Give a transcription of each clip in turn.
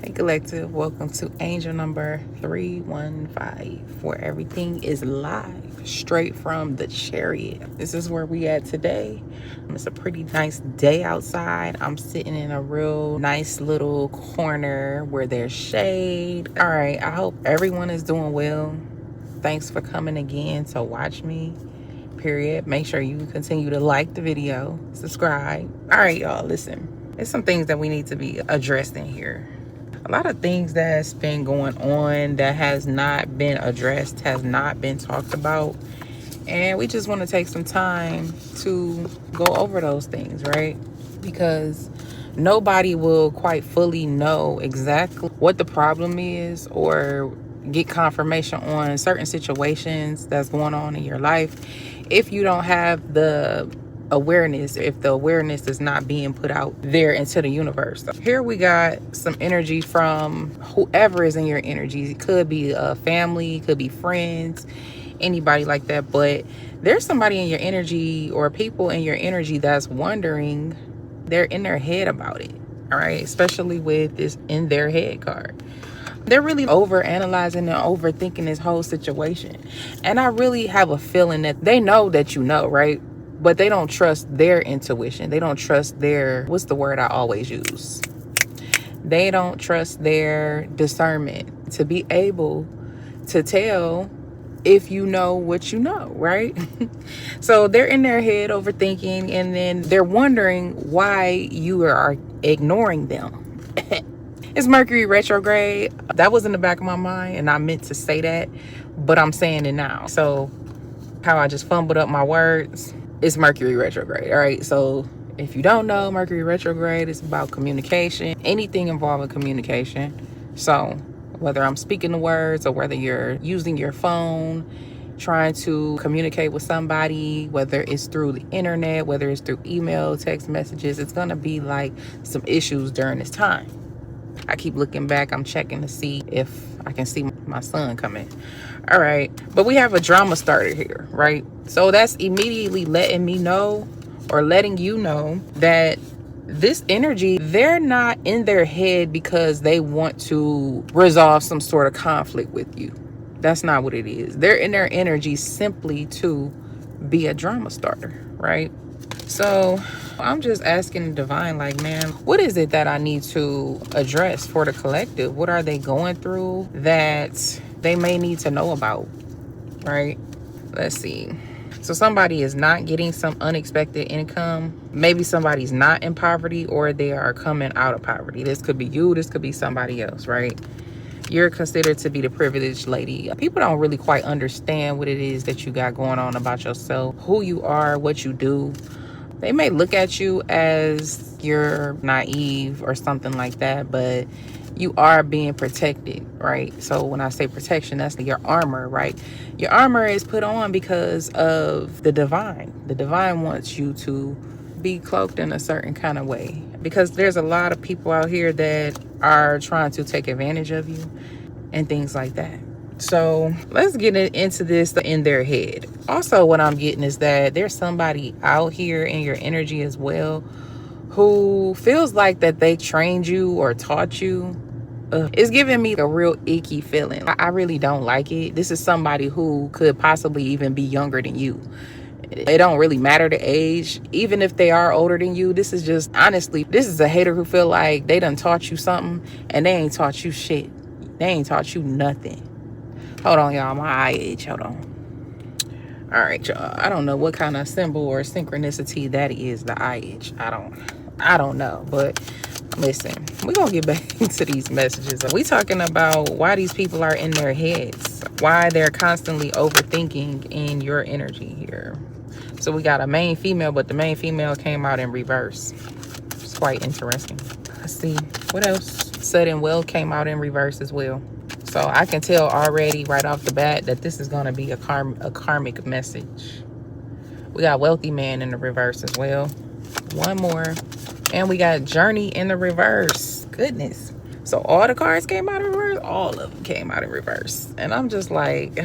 Hey Collective, welcome to angel number 315, where everything is live straight from the chariot. This is where we at today. It's a pretty nice day outside. I'm sitting in a real nice little corner where there's shade. All right, I hope everyone is doing well. Thanks for coming again to watch me. Period. Make sure you continue to like the video, subscribe. All right, y'all, listen. There's some things that we need to be addressed in here. A lot of things that's been going on that has not been addressed, has not been talked about. And we just want to take some time to go over those things, right? Because nobody will quite fully know exactly what the problem is or get confirmation on certain situations that's going on in your life if you don't have the awareness, if the awareness is not being put out there into the universe. So here we got some energy from whoever is in your energy. It could be a family, could be friends, anybody like that, but there's somebody in your energy or people in your energy that's wondering. They're in their head about it. All right, especially with this in their head card. They're really over analyzing and overthinking this whole situation. And I really have a feeling that they know that you know, right? But they don't trust their intuition. They don't trust their, what's the word I always use? They don't trust their discernment to be able to tell if you know what you know, right? So they're in their head overthinking, and then they're wondering why you are ignoring them. It's Mercury retrograde. That was in the back of my mind, and I meant to say that, but I'm saying it now. So how I just fumbled up my words. It's Mercury retrograde. All right. So if you don't know, Mercury retrograde is about communication, anything involving communication. So whether I'm speaking the words or whether you're using your phone, trying to communicate with somebody, whether it's through the internet, whether it's through email, text messages, it's going to be like some issues during this time. I keep looking back. I'm checking to see if I can see my son coming. All right. But we have a drama starter here, right? So that's immediately letting me know, or letting you know, that this energy, they're not in their head because they want to resolve some sort of conflict with you. That's not what it is. They're in their energy simply to be a drama starter, right? So I'm just asking the divine, like, man, what is it that I need to address for the collective? What are they going through that they may need to know about, right? Let's see. So somebody is not getting some unexpected income. Maybe somebody's not in poverty, or they are coming out of poverty. This could be you. This could be somebody else, right? You're considered to be the privileged lady. People don't really quite understand what it is that you got going on about yourself, who you are, what you do. They may look at you as you're naive or something like that, but you are being protected, right? So when I say protection, that's your armor, right? Your armor is put on because of the divine. The divine wants you to be cloaked in a certain kind of way, because there's a lot of people out here that are trying to take advantage of you and things like that. So let's get into this in their head. Also, what I'm getting is that there's somebody out here in your energy as well who feels like that they trained you or taught you. It's giving me a real icky feeling. I really don't like it. This is somebody who could possibly even be younger than you. It don't really matter the age. Even if they are older than you, this is just, honestly, this is a hater who feel like they done taught you something and they ain't taught you shit. They ain't taught you nothing. Hold on, y'all. My eye itch. Hold on. All right, y'all. I don't know what kind of symbol or synchronicity that is, the eye itch. I don't know. But listen, we're going to get back into these messages. We talking about why these people are in their heads, why they're constantly overthinking in your energy here. So we got a main female, but the main female came out in reverse. It's quite interesting. Let's see. What else? Sudden wealth came out in reverse as well. So I can tell already right off the bat that this is going to be a karmic message. We got wealthy man in the reverse as well. One more. And we got journey in the reverse. Goodness. So all the cards came out in reverse. All of them came out in reverse. And I'm just like,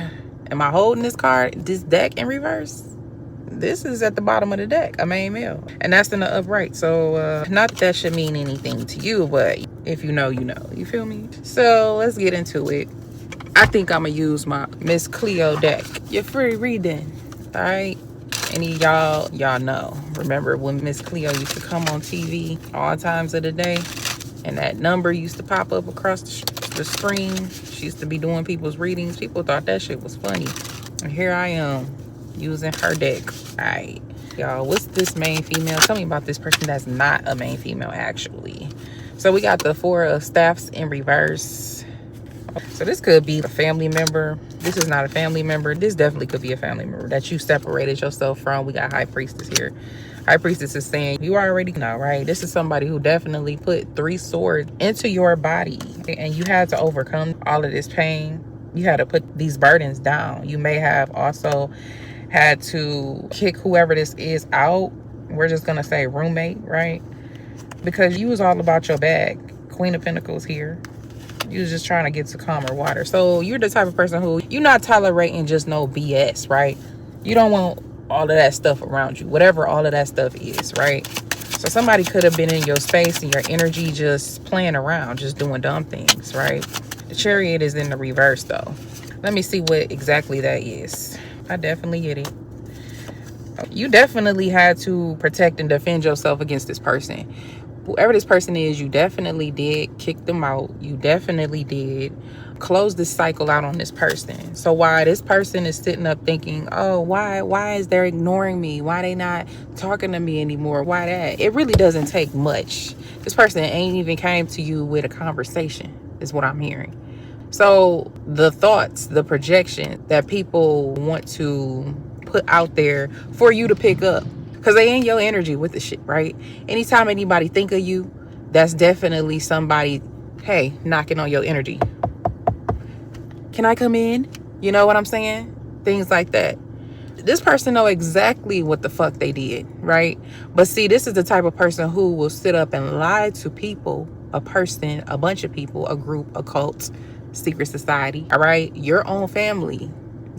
am I holding this card, this deck in reverse? This is at the bottom of the deck, a main male. And that's in the upright. So not that that should mean anything to you, but if you know, you know. You feel me? So let's get into it. I think I'm going to use my Miss Cleo deck. Your free reading. All right? Any y'all know. Remember when Miss Cleo used to come on TV all times of the day? And that number used to pop up across the screen. She used to be doing people's readings. People thought that shit was funny. And here I am using her deck. All right. Y'all, what's this main female? Tell me about this person that's not a main female, actually. So we got the Four of Staffs in reverse. So this could be a family member. This is not a family member. This definitely could be a family member that you separated yourself from. We got High Priestess here. High Priestess is saying, you already know, right? This is somebody who definitely put 3 swords into your body. And you had to overcome all of this pain. You had to put these burdens down. You may have also had to kick whoever this is out. We're just going to say roommate, right? Because you was all about your bag. Queen of Pentacles here. You was just trying to get to calmer water. So you're the type of person who, you're not tolerating just no BS, right? You don't want all of that stuff around you, whatever all of that stuff is, right? So somebody could have been in your space and your energy just playing around, just doing dumb things, right? The Chariot is in the reverse though. Let me see what exactly that is. I definitely get it. You definitely had to protect and defend yourself against this person. Whoever this person is, you definitely did kick them out. You definitely did close this cycle out on this person. So why this person is sitting up thinking, oh, why is they ignoring me? Why they not talking to me anymore? Why that? It really doesn't take much. This person ain't even came to you with a conversation, is what I'm hearing. So the thoughts, the projection that people want to put out there for you to pick up, because they in your energy with the shit, right? Anytime anybody think of you, that's definitely somebody, hey, knocking on your energy. Can I come in? You know what I'm saying? Things like that. This person know exactly what the fuck they did, right? But see, this is the type of person who will sit up and lie to people, a person, a bunch of people, a group, a cult, secret society, all right? Your own family.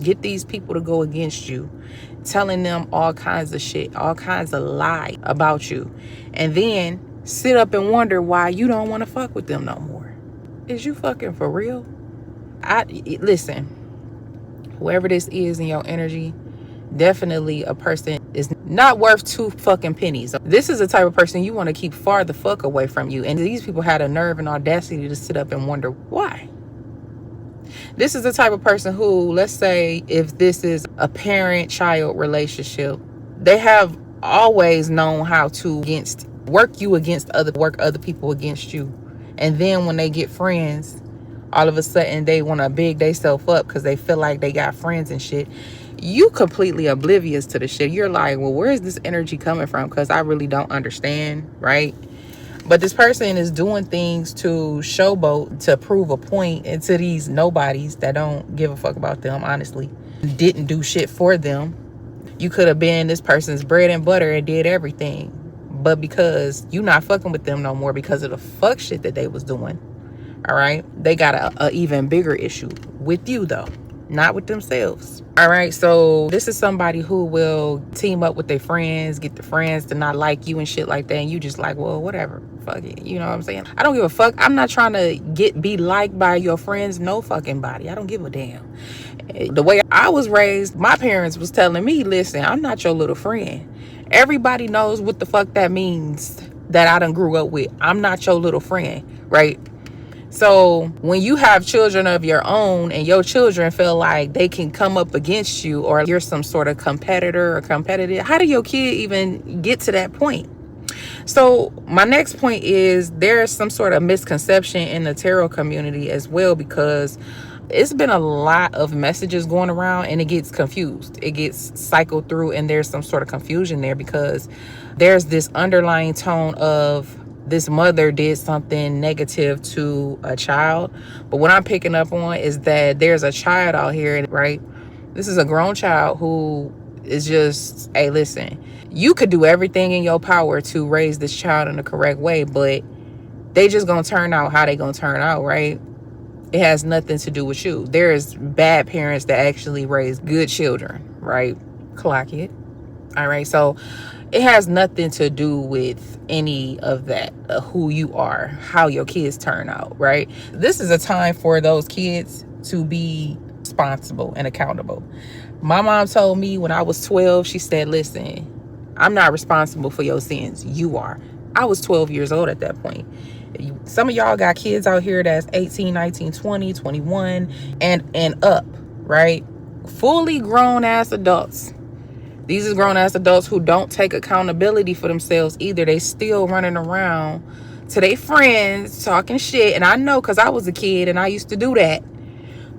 Get these people to go against you, telling them all kinds of shit, all kinds of lie about you, and then sit up and wonder why you don't want to fuck with them no more. Is you fucking for real? Listen, whoever this is in your energy, definitely a person is not worth 2 fucking pennies. This is the type of person you want to keep far the fuck away from you. And these people had a nerve and audacity to sit up and wonder why. This is the type of person who, let's say, if this is a parent-child relationship, they have always known how to work other people against you. And then when they get friends, all of a sudden they want to big themselves up because they feel like they got friends and shit. You completely oblivious to the shit. You're like, well, where is this energy coming from? Because I really don't understand, right? But this person is doing things to showboat, to prove a point, and to these nobodies that don't give a fuck about them, honestly. Didn't do shit for them. You could have been this person's bread and butter and did everything. But because you not fucking with them no more because of the fuck shit that they was doing, all right? They got a even bigger issue with you, though. Not with themselves. All right, so this is somebody who will team up with their friends, get the friends to not like you and shit like that, and you just like, well, whatever, fuck it. You know what I'm saying? I don't give a fuck. I'm not trying to be liked by your friends, no fucking body. I don't give a damn. The way I was raised, my parents was telling me, listen, I'm not your little friend. Everybody knows what the fuck that means that I done grew up with. I'm not your little friend, right? So when you have children of your own and your children feel like they can come up against you or you're some sort of competitor or competitive, how do your kid even get to that point? So my next point is there's some sort of misconception in the tarot community as well, because it's been a lot of messages going around and it gets confused. It gets cycled through and there's some sort of confusion there because there's this underlying tone of this mother did something negative to a child. But what I'm picking up on is that there's a child out here, right? This is a grown child who is just, hey, listen, you could do everything in your power to raise this child in the correct way, but they just gonna turn out how they gonna turn out, right? It has nothing to do with you. There's bad parents that actually raise good children, right? Clock it. All right. So it has nothing to do with any of that, who you are, how your kids turn out, right? This is a time for those kids to be responsible and accountable. My mom told me when I was 12, she said, listen, I'm not responsible for your sins. You are. I was 12 years old at that point. Some of y'all got kids out here that's 18, 19, 20, 21 and up, right? Fully grown ass adults. These are grown ass adults who don't take accountability for themselves either. They still running around to their friends talking shit. And I know, because I was a kid and I used to do that.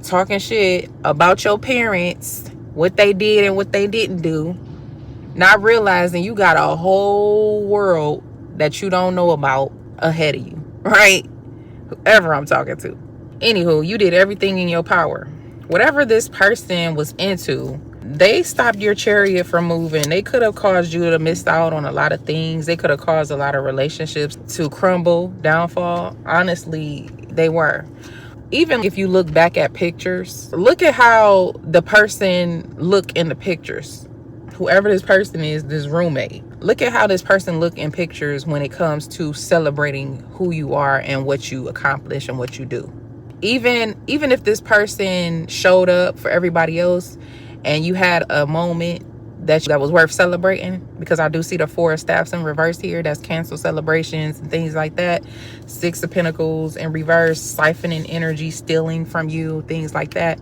Talking shit about your parents, what they did and what they didn't do. Not realizing you got a whole world that you don't know about ahead of you, right? Whoever I'm talking to. Anywho, you did everything in your power. Whatever this person was into, they stopped your chariot from moving. They could have caused you to miss out on a lot of things. They could have caused a lot of relationships to crumble, downfall. Honestly, they were. Even if you look back at pictures, look at how the person looked in the pictures. Whoever this person is, this roommate. Look at how this person look in pictures when it comes to celebrating who you are and what you accomplish and what you do. Even if this person showed up for everybody else and you had a moment that was worth celebrating, because I do see the 4 of staffs in reverse here. That's cancel celebrations and things like that. 6 of Pentacles in reverse, siphoning energy, stealing from you, things like that.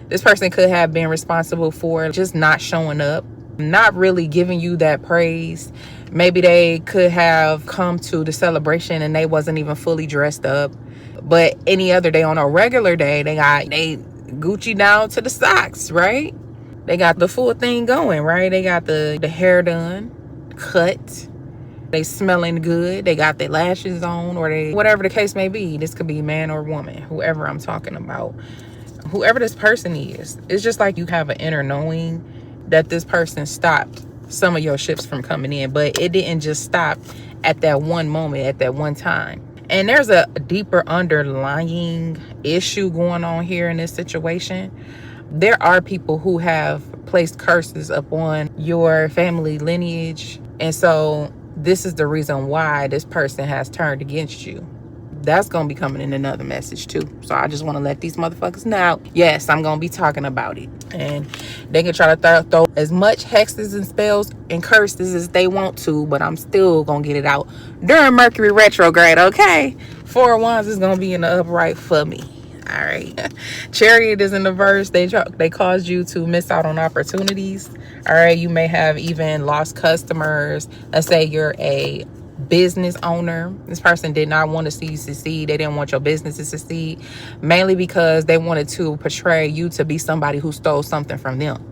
This person could have been responsible for just not showing up, not really giving you that praise. Maybe they could have come to the celebration and they wasn't even fully dressed up. But any other day, on a regular day, they Gucci down to the socks, right? They got the full thing going, right? They got the hair done, cut. They smelling good. They got their lashes on, or whatever the case may be. This could be man or woman, whoever I'm talking about. Whoever this person is. It's just like you have an inner knowing that this person stopped some of your ships from coming in. But it didn't just stop at that one moment, at that one time. And there's a deeper underlying issue going on here in this situation. There are people who have placed curses upon your family lineage. And so this is the reason why this person has turned against you. That's going to be coming in another message too. So I just want to let these motherfuckers know. Yes, I'm going to be talking about it. And they can try to throw as much hexes and spells and curses as they want to, but I'm still going to get it out during Mercury retrograde, okay? 4 of Wands is going to be in the upright for me. All right. Chariot is in the verse. They cause you to miss out on opportunities. All right. You may have even lost customers. Let's say you're a business owner. This person did not want to see you succeed. They didn't want your business to succeed, mainly because they wanted to portray you to be somebody who stole something from them.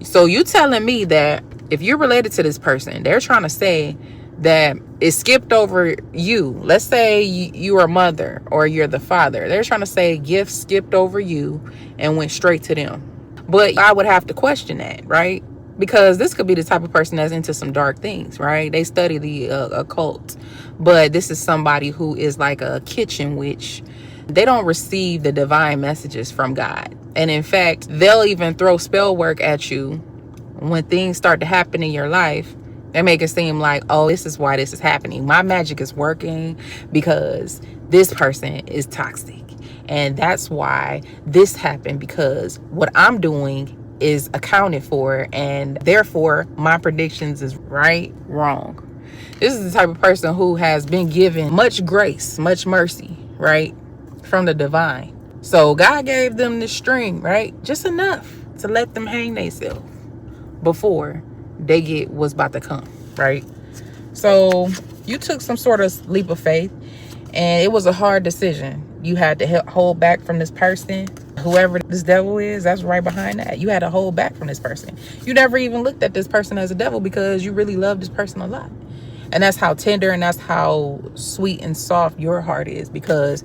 So you telling me that if you're related to this person, they're trying to say that it skipped over you. Let's say you are a mother or you're the father. They're trying to say gifts skipped over you and went straight to them. But I would have to question that, right? Because this could be the type of person that's into some dark things, right? They study the occult. But this is somebody who is like a kitchen witch. They don't receive the divine messages from God. And in fact, they'll even throw spell work at you when things start to happen in your life. They make it seem like, oh, this is why this is happening. My magic is working because this person is toxic. And that's why this happened, because what I'm doing is accounted for, and therefore my predictions is wrong. This is the type of person who has been given much grace, much mercy, right, from the divine. So God gave them the string, right, just enough to let them hang themselves before they get what's about to come, right? So you took some sort of leap of faith, and it was a hard decision. You had to hold back from this person. Whoever this devil is, that's right behind that. You had to hold back from this person. You never even looked at this person as a devil because you really love this person a lot. And that's how tender and that's how sweet and soft your heart is, because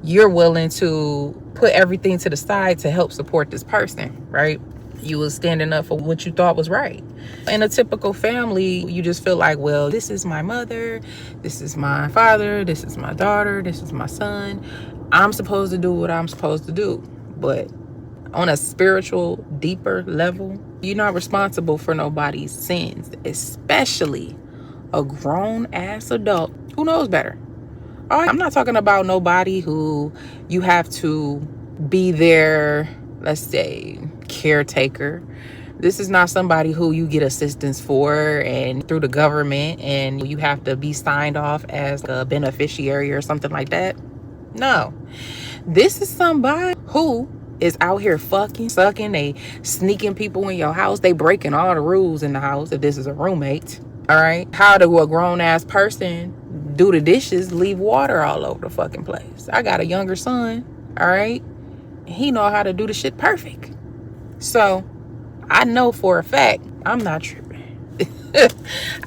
you're willing to put everything to the side to help support this person, right? You was standing up for what you thought was right. In a typical family, you just feel like, well, this is my mother, this is my father, this is my daughter, this is my son. I'm supposed to do what I'm supposed to do. But on a spiritual, deeper level, You're not responsible for nobody's sins, especially a grown-ass adult who knows better. All right, I'm not talking about nobody who you have to be their, let's say, caretaker. This is not somebody who you get assistance for and through the government and you have to be signed off as a beneficiary or something like that. No. This is somebody who is out here fucking, sucking, they sneaking people in your house, they breaking all the rules in the house if this is a roommate. All right. How do a grown-ass person do the dishes, leave water all over the fucking place? I got a younger son, all right? He know how to do the shit perfect. So I know for a fact I'm not tripping.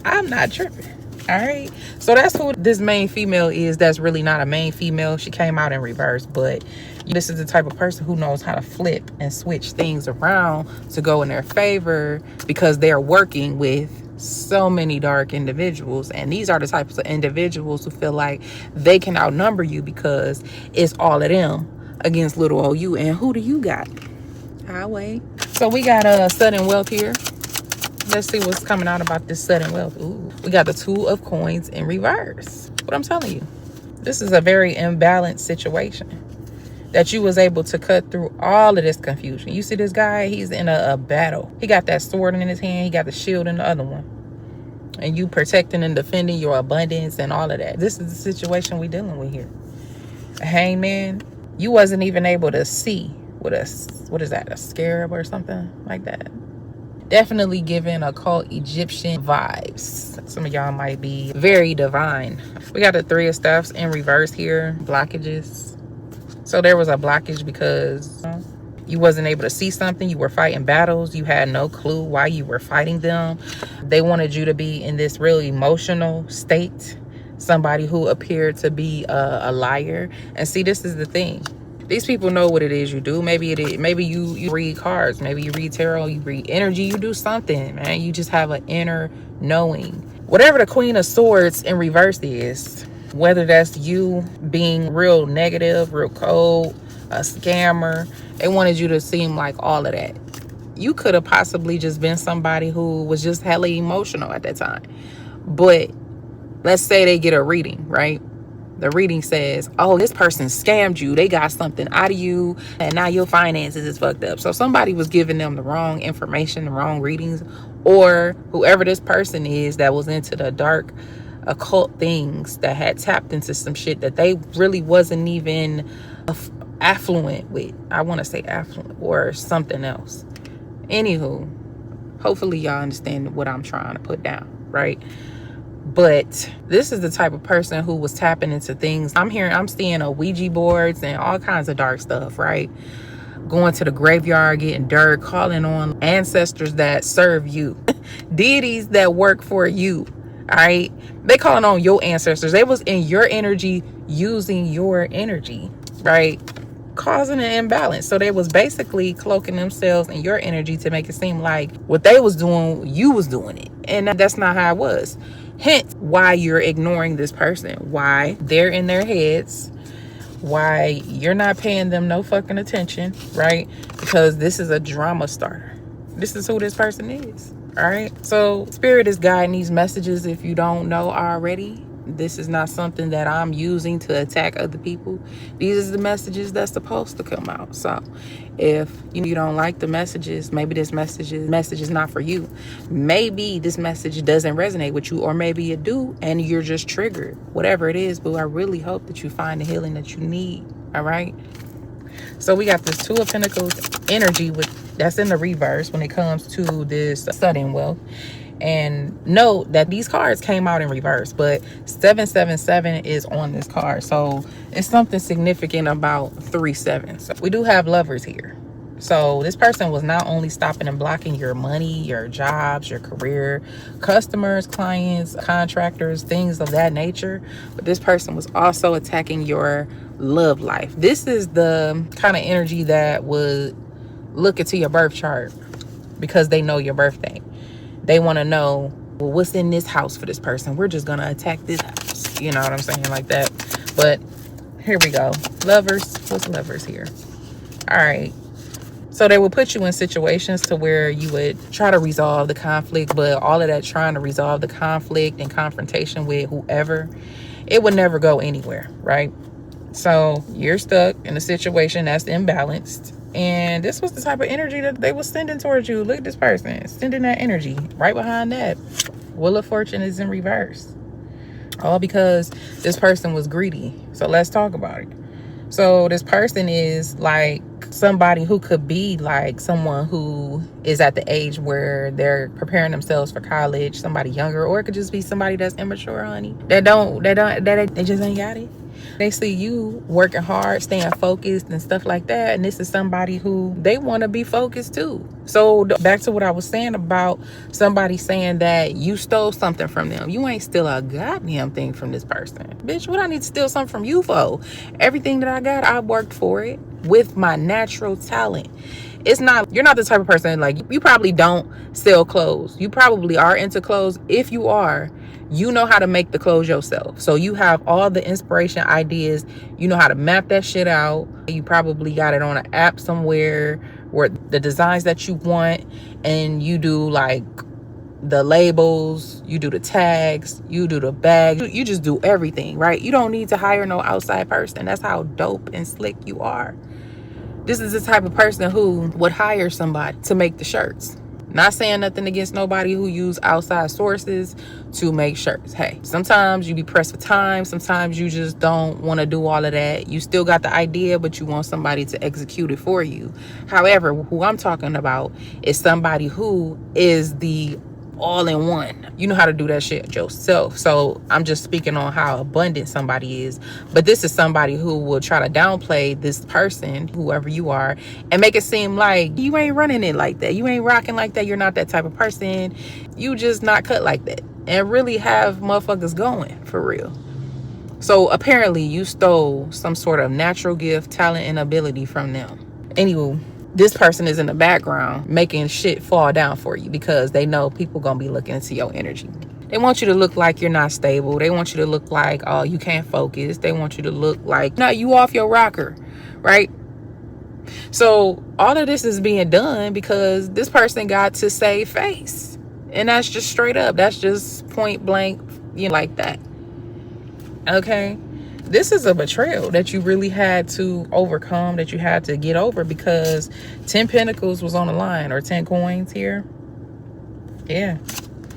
I'm not tripping. All right. So that's who this main female is. That's really not a main female. She came out in reverse, but this is the type of person who knows how to flip and switch things around to go in their favor because they're working with so many dark individuals. And these are the types of individuals who feel like they can outnumber you because it's all of them against little old you. And who do you got? Highway. So we got sudden wealth here. Let's see what's coming out about this sudden wealth. Ooh, we got the Two of Coins in reverse. What I'm telling you, this is a very imbalanced situation that you was able to cut through all of this confusion. You see this guy, he's in a battle. He got that sword in his hand. He got the shield in the other one. And you protecting and defending your abundance and all of that. This is the situation we dealing with here. A hangman, you wasn't even able to see what is that, a scarab or something like that. Definitely giving occult Egyptian vibes. Some of y'all might be very divine. We got the Three of Staffs in reverse here. Blockages. So there was a blockage because you wasn't able to see something. You were fighting battles. You had no clue why you were fighting them. They wanted you to be in this real emotional state. Somebody who appeared to be a liar. And see, this is the thing. These people know what it is you do. Maybe you read cards. Maybe you read tarot. You read energy. You do something, man. You just have an inner knowing. Whatever the Queen of Swords in reverse is, whether that's you being real negative, real cold, a scammer, they wanted you to seem like all of that. You could have possibly just been somebody who was just hella emotional at that time. But let's say they get a reading, right? The reading says, oh, this person scammed you. They got something out of you and now your finances is fucked up. So somebody was giving them the wrong information, the wrong readings, or whoever this person is that was into the dark occult things that had tapped into some shit that they really wasn't even affluent with. I want to say affluent or something else. Anywho, hopefully y'all understand what I'm trying to put down, right? But this is the type of person who was tapping into things. I'm seeing a Ouija boards and all kinds of dark stuff, right? Going to the graveyard, getting dirt, calling on ancestors that serve you, deities that work for you, all right? They calling on your ancestors. They was in your energy, using your energy, right? Causing an imbalance. So they was basically cloaking themselves in your energy to make it seem like what they was doing, you was doing it. And that's not how it was. Hence why you're ignoring this person, why they're in their heads, why you're not paying them no fucking attention, right? Because this is a drama starter. This is who this person is, all right? So Spirit is guiding these messages. If you don't know already, this is not something that I'm using to attack other people. These are the messages that's supposed to come out. So if you don't like the messages, maybe this message is not for you. Maybe this message doesn't resonate with you, or maybe it do and you're just triggered. Whatever it is, boo, I really hope that you find the healing that you need. All right. So we got this Two of Pentacles energy that's in the reverse when it comes to this sudden wealth. And note that these cards came out in reverse, but 777 is on this card. So it's something significant about 3 7s. So we do have Lovers here. So this person was not only stopping and blocking your money, your jobs, your career, customers, clients, contractors, things of that nature, but this person was also attacking your love life. This is the kind of energy that would look into your birth chart because they know your birthday. They want to know, well, what's in this house for this person? We're just going to attack this house. You know what I'm saying? Like that. But here we go. Lovers. What's Lovers here? All right. So they would put you in situations to where you would try to resolve the conflict, but all of that trying to resolve the conflict and confrontation with whoever, it would never go anywhere, right? So you're stuck in a situation that's imbalanced. And this was the type of energy that they were sending towards you. Look at this person sending that energy. Right behind that, Wheel of Fortune is in reverse. All because this person was greedy. So let's talk about it. So this person is like somebody who could be like someone who is at the age where they're preparing themselves for college, somebody younger, or it could just be somebody that's immature, honey. They just ain't got it. They see you working hard, staying focused and stuff like that. And this is somebody who they want to be focused too. So back to what I was saying about somebody saying that you stole something from them. You ain't steal a goddamn thing from this person. Bitch, what I need to steal something from you for? Everything that I got, I worked for it with my natural talent. It's not, you're not the type of person, like, you probably don't sell clothes. You probably are into clothes. If you are, you know how to make the clothes yourself. So you have all the inspiration ideas. You know how to map that shit out. You probably got it on an app somewhere where the designs that you want, and you do like the labels, you do the tags, you do the bag, you just do everything, right? You don't need to hire no outside person. That's how dope and slick you are. This is the type of person who would hire somebody to make the shirts. Not saying nothing against nobody who use outside sources to make shirts. Hey, sometimes you be pressed for time. Sometimes you just don't want to do all of that. You still got the idea, but you want somebody to execute it for you. However, who I'm talking about is somebody who is the all-in-one. You know how to do that shit yourself. So I'm just speaking on how abundant somebody is. But this is somebody who will try to downplay this person, whoever you are, and make it seem like you ain't running it like that. You ain't rocking like that. You're not that type of person. You just not cut like that. And really have motherfuckers going for real. So apparently you stole some sort of natural gift, talent, and ability from them. Anywho, this person is in the background making shit fall down for you because they know people gonna be looking into your energy. They want you to look like you're not stable. They want you to look like, oh, you can't focus. They want you to look like, no, you off your rocker, right? So all of this is being done because this person got to save face. And that's just straight up. That's just point blank, you know, like that. Okay? This is a betrayal that you really had to overcome, that you had to get over, because 10 Pentacles was on the line, or 10 coins here. Yeah.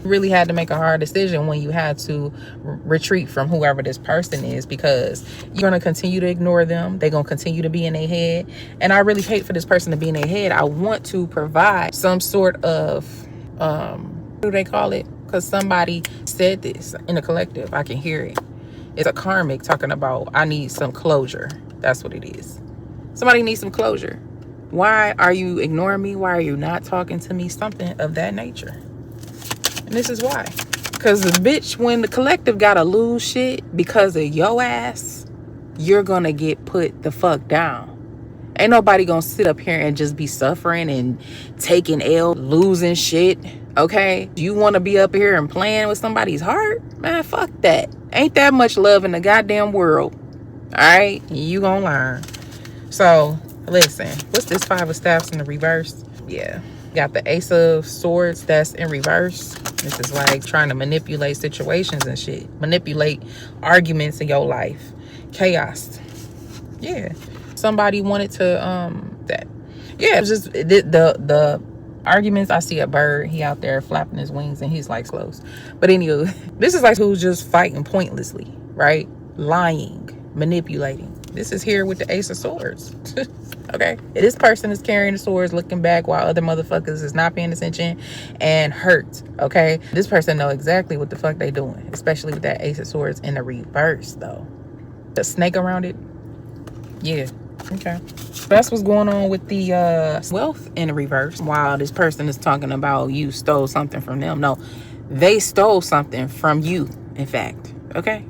You really had to make a hard decision when you had to retreat from whoever this person is, because you're going to continue to ignore them. They're going to continue to be in their head. And I really hate for this person to be in their head. I want to provide some sort of, what do they call it? Because somebody said this in the collective. I can hear it. It's a karmic talking about, I need some closure. That's what it is. Somebody needs some closure. Why are you ignoring me? Why are you not talking to me? Something of that nature. And this is why. Because the bitch, when the collective gotta lose shit because of your ass, you're gonna get put the fuck down. Ain't nobody gonna sit up here and just be suffering and taking L, losing shit. Okay? You want to be up here and playing with somebody's heart? Man, fuck that. Ain't that much love in the goddamn world. Alright? You gonna learn. So, listen. What's this 5 of Staffs in the reverse? Yeah. Got the Ace of Swords that's in reverse. This is like trying to manipulate situations and shit. Manipulate arguments in your life. Chaos. Yeah. Somebody wanted to, that. Yeah, it was just the arguments. I see a bird, he out there flapping his wings and he's like close. But anyway, this is like who's just fighting pointlessly, right? Lying, manipulating. This is here with the Ace of Swords. Okay, this person is carrying the swords, looking back while other motherfuckers is not paying attention and hurt. Okay, this person know exactly what the fuck they doing, especially with that Ace of Swords in the reverse though. The snake around it. Yeah. Okay, so that's what's going on with the wealth in the reverse. While this person is talking about you stole something from them. No, they stole something from you, in fact. Okay,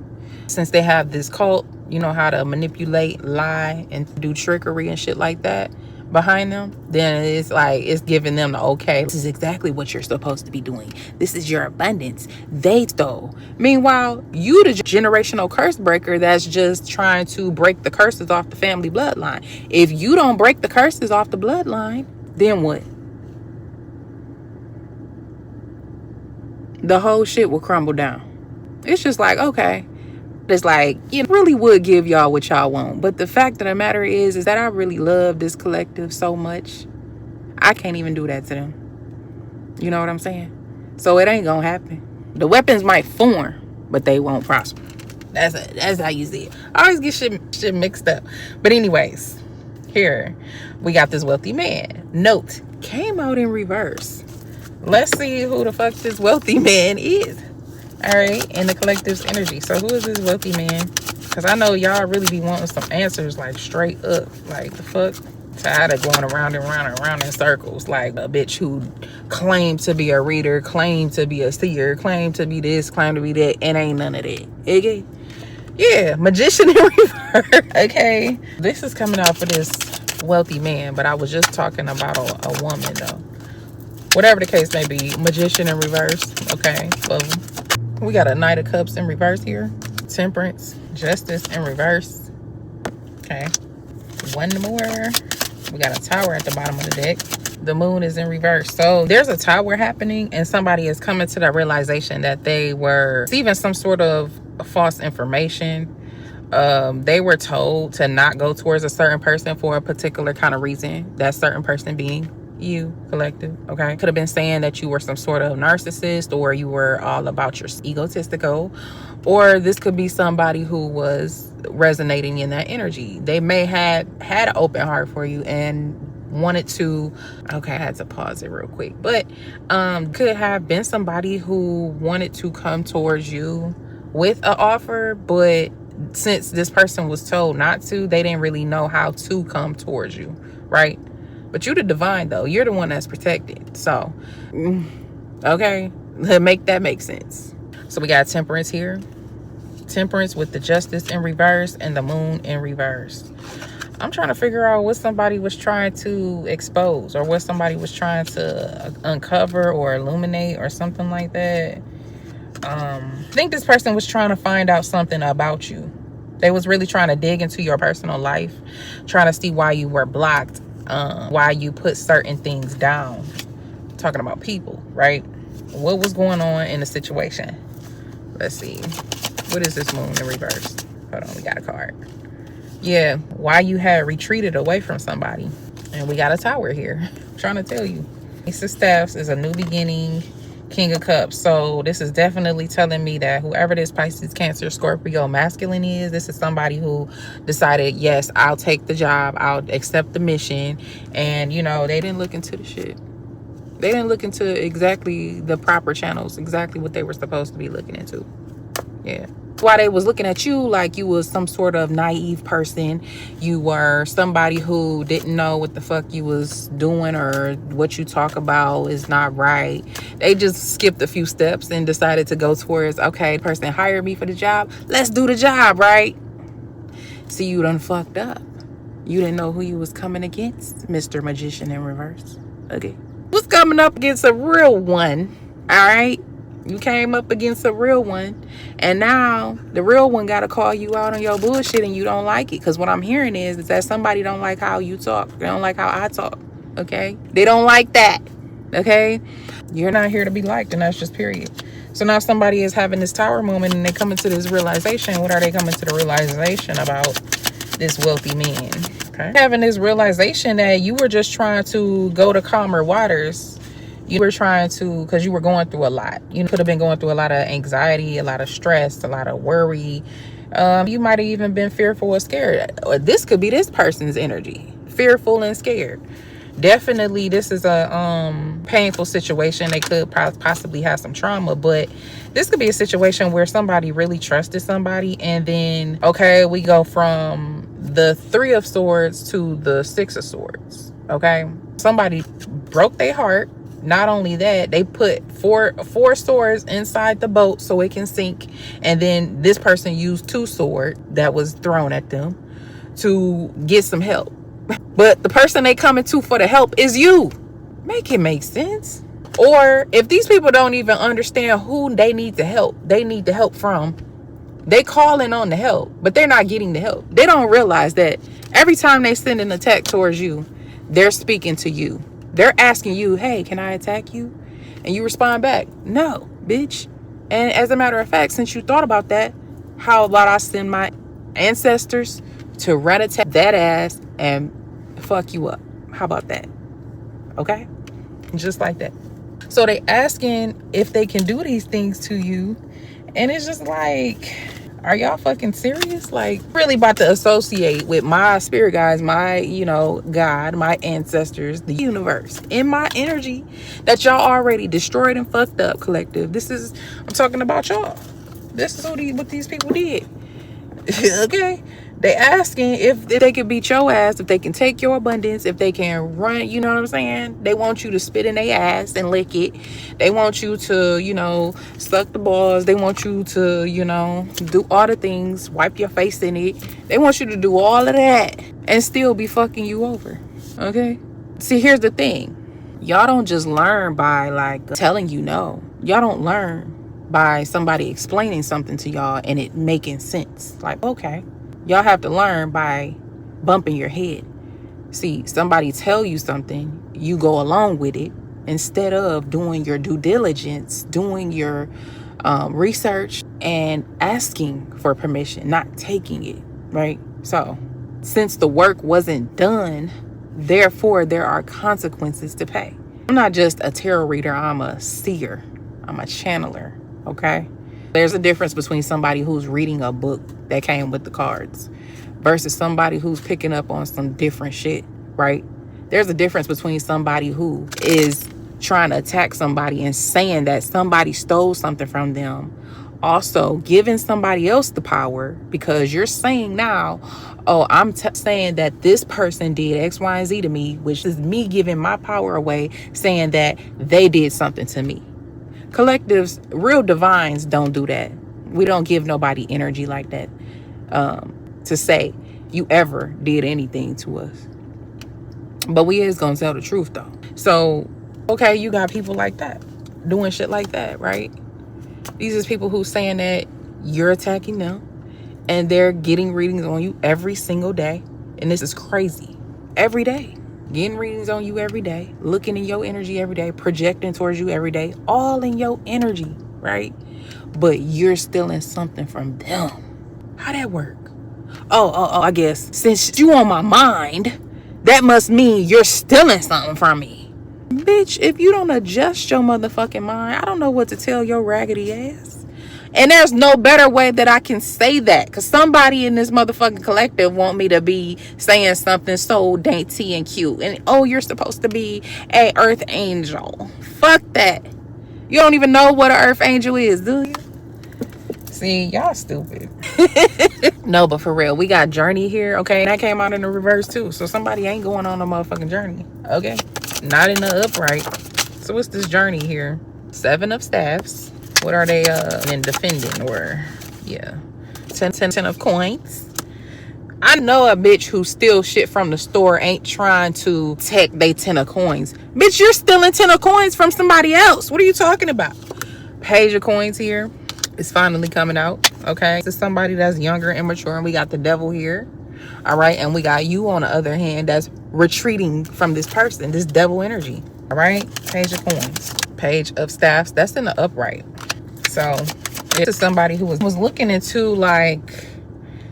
since they have this cult, you know how to manipulate, lie, and do trickery and shit like that behind them, then it's like it's giving them the okay. This is exactly what you're supposed to be doing. This is your abundance. They stole. Meanwhile, you the generational curse breaker that's just trying to break the curses off the family bloodline. If you don't break the curses off the bloodline, then what? The whole shit will crumble down. It's just like, okay. It's like, you really would give y'all what y'all want. But the fact of the matter is that I really love this collective so much. I can't even do that to them. You know what I'm saying? So it ain't gonna happen. The weapons might form, but they won't prosper. That's how you see it. I always get shit mixed up. But anyways, here we got this wealthy man. Note, came out in reverse. Let's see who the fuck this wealthy man is. All right, in the collective's energy. So who is this wealthy man? Because I know y'all really be wanting some answers, like straight up. Like, the fuck? Tired of going around and around and around in circles. Like a bitch who claimed to be a reader, claimed to be a seer, claimed to be this, claimed to be that, and ain't none of that. Okay? Yeah, magician in reverse. Okay, this is coming out for this wealthy man, but I was just talking about a woman, though. Whatever the case may be, magician in reverse. Okay, well, we got a Knight of Cups in reverse here. Temperance, justice in reverse. Okay, one more. We got a tower at the bottom of the deck. The moon is in reverse. So there's a tower happening, and somebody is coming to the realization that they were receiving some sort of false information. They were told to not go towards a certain person for a particular kind of reason. That certain person being you, collective. Okay, could have been saying that you were some sort of narcissist, or you were all about your egotistical, or this could be somebody who was resonating in that energy. They may have had an open heart for you and wanted to, okay, I had to pause it real quick, but could have been somebody who wanted to come towards you with an offer, but since this person was told not to, they didn't really know how to come towards you, right? But you're the divine, though. You're the one that's protected. So, okay, make that make sense. So we got temperance here. Temperance with the justice in reverse and the moon in reverse. I'm trying to figure out what somebody was trying to expose, or what somebody was trying to uncover or illuminate or something like that. I think this person was trying to find out something about you. They was really trying to dig into your personal life, trying to see why you were blocked, why you put certain things down. Talking about people, right? What was going on in the situation? Let's see. What is this moon in reverse? Hold on, we got a card. Yeah, why you had retreated away from somebody. And we got a tower here. I'm trying to tell you. Ace of Staffs is a new beginning. King of Cups. So this is definitely telling me that whoever this Pisces, Cancer, Scorpio masculine is, this is somebody who decided, yes, I'll take the job, I'll accept the mission. And, you know, they didn't look into the shit. They didn't look into exactly the proper channels, exactly what they were supposed to be looking into. Yeah. Why they was looking at you like you was some sort of naive person. You were somebody who didn't know what the fuck you was doing, or what you talk about is not right. They just skipped a few steps and decided to go towards, okay, the person hired me for the job, let's do the job, right? See, you done fucked up. You didn't know who you was coming against, Mr. Magician in reverse. Okay. Was coming up against a real one, all right? You came up against a real one, and now the real one got to call you out on your bullshit, and you don't like it. Because what I'm hearing is that somebody don't like how you talk. They don't like how I talk, okay? They don't like that, okay? You're not here to be liked, and that's just period. So now somebody is having this tower moment, and they come into this realization. What are they coming to the realization about this wealthy man? Okay, having this realization that you were just trying to go to calmer waters. You were trying to, because you were going through a lot. You could have been going through a lot of anxiety, a lot of stress, a lot of worry. You might have even been fearful or scared. Or this could be this person's energy, fearful and scared. Definitely, this is a painful situation. They could possibly have some trauma, but this could be a situation where somebody really trusted somebody, and then, okay, we go from the Three of Swords to the Six of Swords. Okay, somebody broke their heart. Not only that, they put four swords inside the boat so it can sink, and then this person used 2 swords that was thrown at them to get some help. But the person they coming to for the help is you. Make it make sense. Or if these people don't even understand who they need the help from, they calling on the help, but they're not getting the help. They don't realize that every time they send an attack towards you, they're speaking to you. They're asking you, hey, can I attack you? And you respond back, no, bitch. And as a matter of fact, since you thought about that, how about I send my ancestors to rat-a-tat that ass and fuck you up? How about that? Okay? Just like that. So they asking if they can do these things to you. And it's just like, are y'all fucking serious? Like, really about to associate with my spirit guides, my, you know, God, my ancestors, the universe, in my energy that y'all already destroyed and fucked up, collective. I'm talking about y'all. This is what these people did. Okay? They asking if they can beat your ass, if they can take your abundance, if they can run, you know what I'm saying? They want you to spit in their ass and lick it. They want you to, you know, suck the balls. They want you to, you know, do all the things, wipe your face in it. They want you to do all of that and still be fucking you over. Okay? See, here's the thing. Y'all don't just learn by like telling you no. Y'all don't learn by somebody explaining something to y'all and it making sense. Like, okay. Y'all have to learn by bumping your head. See, somebody tell you something, you go along with it instead of doing your due diligence, doing your research and asking for permission, not taking it, right? So, since the work wasn't done, therefore there are consequences to pay. I'm not just a tarot reader, I'm a seer. I'm a channeler, okay? There's a difference between somebody who's reading a book that came with the cards versus somebody who's picking up on some different shit, right? There's a difference between somebody who is trying to attack somebody and saying that somebody stole something from them. Also giving somebody else the power because you're saying now, oh, I'm saying that this person did X, Y, and Z to me, which is me giving my power away, saying that they did something to me. Collectives, real divines don't do that. We don't give nobody energy like that to say you ever did anything to us. But we is gonna tell the truth though. So, okay, you got people like that doing shit like that, right? These is people who saying that you're attacking them and they're getting readings on you every single day. And this is crazy. Every day. Getting readings on you every day, looking in your energy every day, projecting towards you every day, all in your energy, right? But you're stealing something from them. How that work? Oh, I guess since you on my mind, that must mean you're stealing something from me. Bitch, if you don't adjust your motherfucking mind, I don't know what to tell your raggedy ass. And there's no better way that I can say that. Because somebody in this motherfucking collective want me to be saying something so dainty and cute. And, oh, you're supposed to be a earth angel. Fuck that. You don't even know what an earth angel is, do you? See, y'all stupid. No, but for real, we got journey here, okay? And that came out in the reverse, too. So somebody ain't going on a motherfucking journey, okay? Not in the upright. So what's this journey here? 7 of staffs. What are they in defending? Or, yeah. 10 of coins. I know a bitch who steals shit from the store ain't trying to take they 10 of coins. Bitch, you're stealing 10 of coins from somebody else. What are you talking about? Page of coins here. It's finally coming out. Okay. This is somebody that's younger and mature. And we got the devil here. All right. And we got you on the other hand that's retreating from this person, this devil energy. All right. Page of coins. Page of staffs. That's in the upright. So this is somebody who was looking into like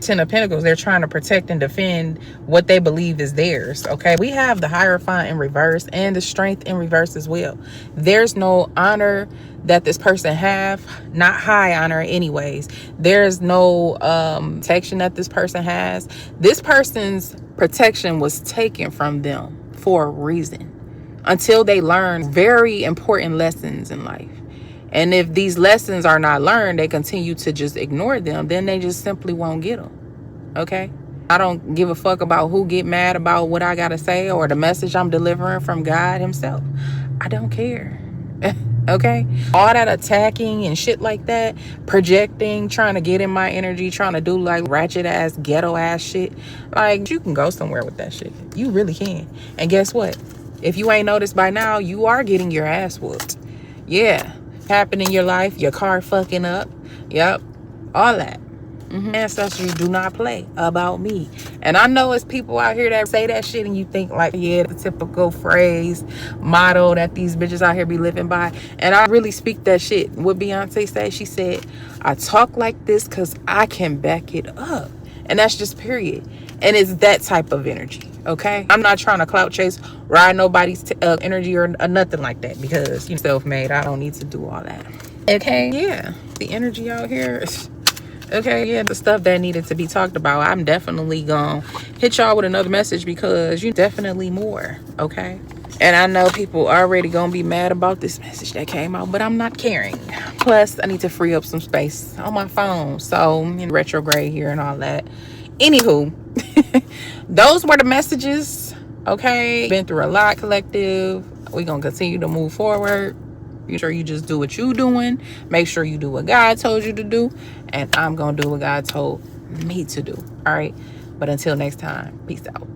10 of Pentacles. They're trying to protect and defend what they believe is theirs. Okay. We have the Hierophant in reverse and the Strength in reverse as well. There's no honor that this person have, not high honor anyways. There's no protection that this person has. This person's protection was taken from them for a reason until they learn very important lessons in life. And if these lessons are not learned, they continue to just ignore them, then they just simply won't get them. Okay? I don't give a fuck about who get mad about what I gotta say or the message I'm delivering from God himself. I don't care. Okay? All that attacking and shit like that, projecting, trying to get in my energy, trying to do like ratchet ass, ghetto ass shit. Like, you can go somewhere with that shit. You really can. And guess what? If you ain't noticed by now, you are getting your ass whooped. Yeah. Happen in your life, your car fucking up. Yep. All that. Ancestors do not play about me. And I know it's people out here that say that shit and you think like, yeah, the typical phrase, motto that these bitches out here be living by. And I really speak that shit. What Beyonce said, she said, I talk like this because I can back it up. And that's just period. And it's that type of energy, okay? I'm not trying to clout chase, ride nobody's energy or nothing like that, because you're self-made. I don't need to do all that. Okay, yeah. The energy out here, okay, yeah, the stuff that needed to be talked about. I'm definitely gonna hit y'all with another message because you definitely more, okay? And I know people already gonna be mad about this message that came out, but I'm not caring. Plus, I need to free up some space on my phone. So, retrograde here and all that. Anywho, those were the messages, okay? Been through a lot, collective. We're gonna continue to move forward. Make sure you just do what you doing. Make sure you do what God told you to do. And I'm gonna do what God told me to do, all right? But until next time, peace out.